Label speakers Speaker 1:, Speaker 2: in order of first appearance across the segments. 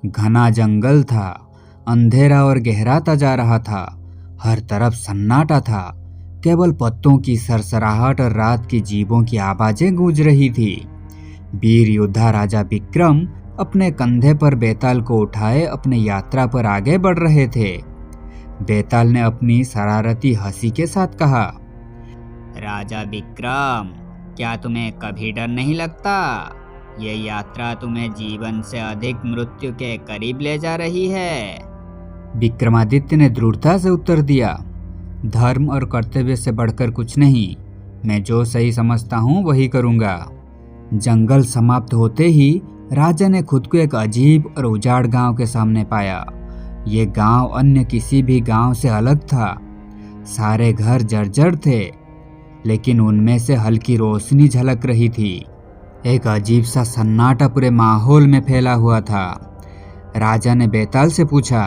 Speaker 1: घना जंगल था, अंधेरा और गहराता जा रहा था। हर तरफ सन्नाटा था, केवल पत्तों की सरसराहट और रात की जीवों की आवाजें गूंज रही थी। वीर योद्धा राजा विक्रम अपने कंधे पर बेताल को उठाए अपने यात्रा पर आगे बढ़ रहे थे। बेताल ने अपनी शरारती हंसी के साथ कहा,
Speaker 2: राजा विक्रम, क्या तुम्हें कभी डर नहीं लगता? ये यात्रा तुम्हें जीवन से अधिक मृत्यु के करीब ले जा रही है।
Speaker 1: विक्रमादित्य ने दृढ़ता से उत्तर दिया, धर्म और कर्तव्य से बढ़कर कुछ नहीं। मैं जो सही समझता हूँ वही करूँगा। जंगल समाप्त होते ही राजा ने खुद को एक अजीब और उजाड़ गांव के सामने पाया। ये गांव अन्य किसी भी गांव से अलग था। सारे घर जर्जर थे, लेकिन उनमें से हल्की रोशनी झलक रही थी। एक अजीब सा सन्नाटा पूरे माहौल में फैला हुआ था। राजा ने बेताल से पूछा,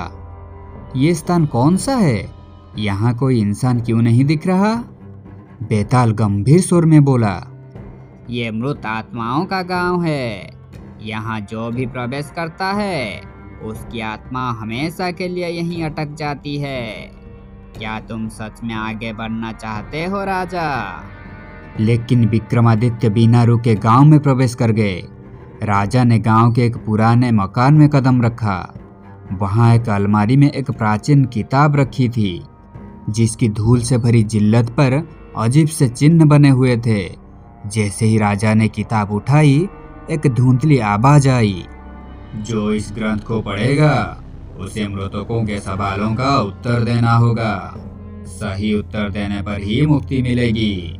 Speaker 1: ये स्थान कौन सा है? यहाँ कोई इंसान क्यों नहीं दिख रहा? बेताल गंभीर स्वर में बोला,
Speaker 2: ये मृत आत्माओं का गांव है। यहाँ जो भी प्रवेश करता है उसकी आत्मा हमेशा के लिए यहीं अटक जाती है। क्या तुम सच में आगे बढ़ना चाहते हो राजा?
Speaker 1: लेकिन विक्रमादित्य बिना रुके गांव में प्रवेश कर गए। राजा ने गांव के एक पुराने मकान में कदम रखा। वहां एक अलमारी में एक प्राचीन किताब रखी थी, जिसकी धूल से भरी जिल्लत पर अजीब से चिन्ह बने हुए थे। जैसे ही राजा ने किताब उठाई, एक धुंधली आवाज आई, जो इस ग्रंथ को पढ़ेगा उसे मृतकों के सवालों का उत्तर देना होगा। सही उत्तर देने पर ही मुक्ति मिलेगी,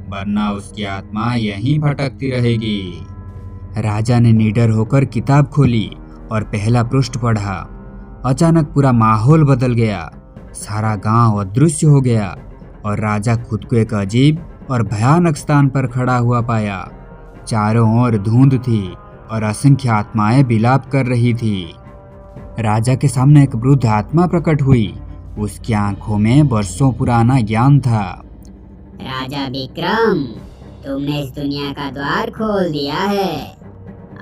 Speaker 1: वरना उसकी आत्मा यहीं भटकती रहेगी। राजा ने निडर होकर किताब खोली और पहला पृष्ठ पढ़ा। अचानक पूरा माहौल बदल गया। सारा गांव अदृश्य हो गया और राजा खुद को एक अजीब और भयानक स्थान पर खड़ा हुआ पाया। चारों ओर धुंध थी और असंख्य आत्माएं विलाप कर रही थी। राजा के सामने एक वृद्ध आत्मा प्रकट हुई। उसकी आंखों में वर्षों पुराना ज्ञान था।
Speaker 3: राजा विक्रम, तुमने इस दुनिया का द्वार खोल दिया है।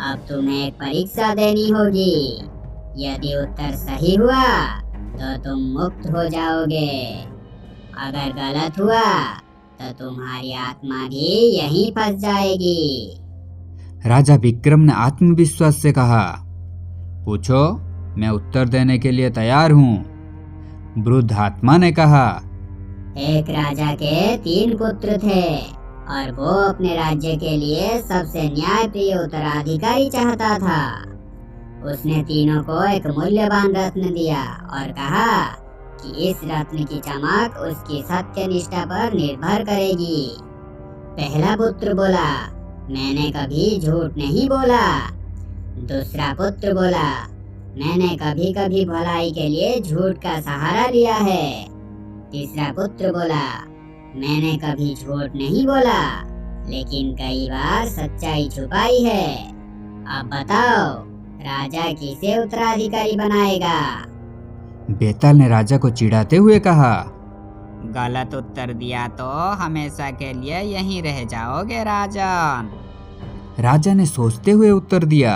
Speaker 3: अब तुम्हें एक परीक्षा देनी होगी। यदि उत्तर सही हुआ तो तुम मुक्त हो जाओगे। अगर गलत हुआ तो तुम्हारी आत्मा भी यहीं फंस जाएगी।
Speaker 1: राजा विक्रम ने आत्मविश्वास से कहा, पूछो, मैं उत्तर देने के लिए तैयार हूँ। वृद्ध आत्मा ने कहा,
Speaker 3: एक राजा के 3 पुत्र थे और वो अपने राज्य के लिए सबसे न्यायप्रिय उत्तराधिकारी चाहता था। उसने तीनों को एक मूल्यवान रत्न दिया और कहा कि इस रत्न की चमक उसकी सत्यनिष्ठा पर निर्भर करेगी। पहला पुत्र बोला, मैंने कभी झूठ नहीं बोला। दूसरा पुत्र बोला, मैंने कभी कभी भलाई के लिए झूठ का सहारा लिया है। तीसरा पुत्र बोला, मैंने कभी झूठ नहीं बोला, लेकिन कई बार सच्चाई छुपाई है। अब बताओ, राजा किसे उत्तराधिकारी बनाएगा?
Speaker 1: बेताल ने राजा को चिढ़ाते हुए कहा,
Speaker 2: गलत उत्तर दिया तो हमेशा के लिए यहीं रह जाओगे राजन।
Speaker 1: राजा ने सोचते हुए उत्तर दिया,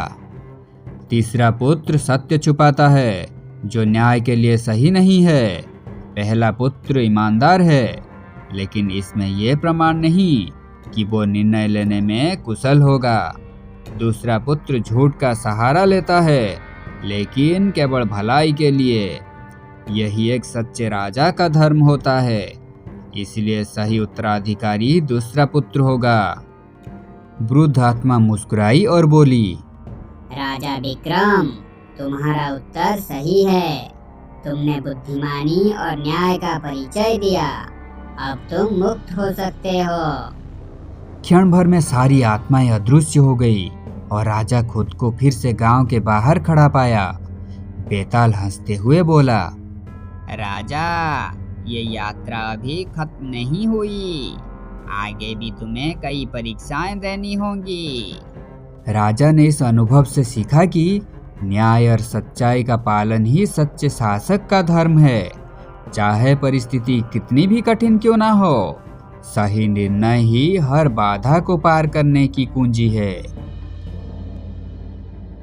Speaker 1: तीसरा पुत्र सत्य छुपाता है, जो न्याय के लिए सही नहीं है। पहला पुत्र ईमानदार है, लेकिन इसमें यह प्रमाण नहीं कि वो निर्णय लेने में कुशल होगा। दूसरा पुत्र झूठ का सहारा लेता है, लेकिन केवल भलाई के लिए। यही एक सच्चे राजा का धर्म होता है। इसलिए सही उत्तराधिकारी दूसरा पुत्र होगा। वृद्ध आत्मा मुस्कुराई और बोली,
Speaker 3: राजा विक्रम, तुम्हारा उत्तर सही है। तुमने बुद्धिमानी और न्याय का परिचय दिया। अब तुम मुक्त हो सकते हो।
Speaker 1: क्षण भर में सारी आत्माएं अदृश्य हो गई और राजा खुद को फिर से गांव के बाहर खड़ा पाया। बेताल हंसते हुए बोला,
Speaker 2: राजा, ये यात्रा अभी खत्म नहीं हुई। आगे भी तुम्हें कई परीक्षाएं देनी होंगी।
Speaker 1: राजा ने इस अनुभव से सीखा कि न्याय और सच्चाई का पालन ही सच्चे शासक का धर्म है। चाहे परिस्थिति कितनी भी कठिन क्यों ना हो, सही निर्णय ही हर बाधा को पार करने की कुंजी है।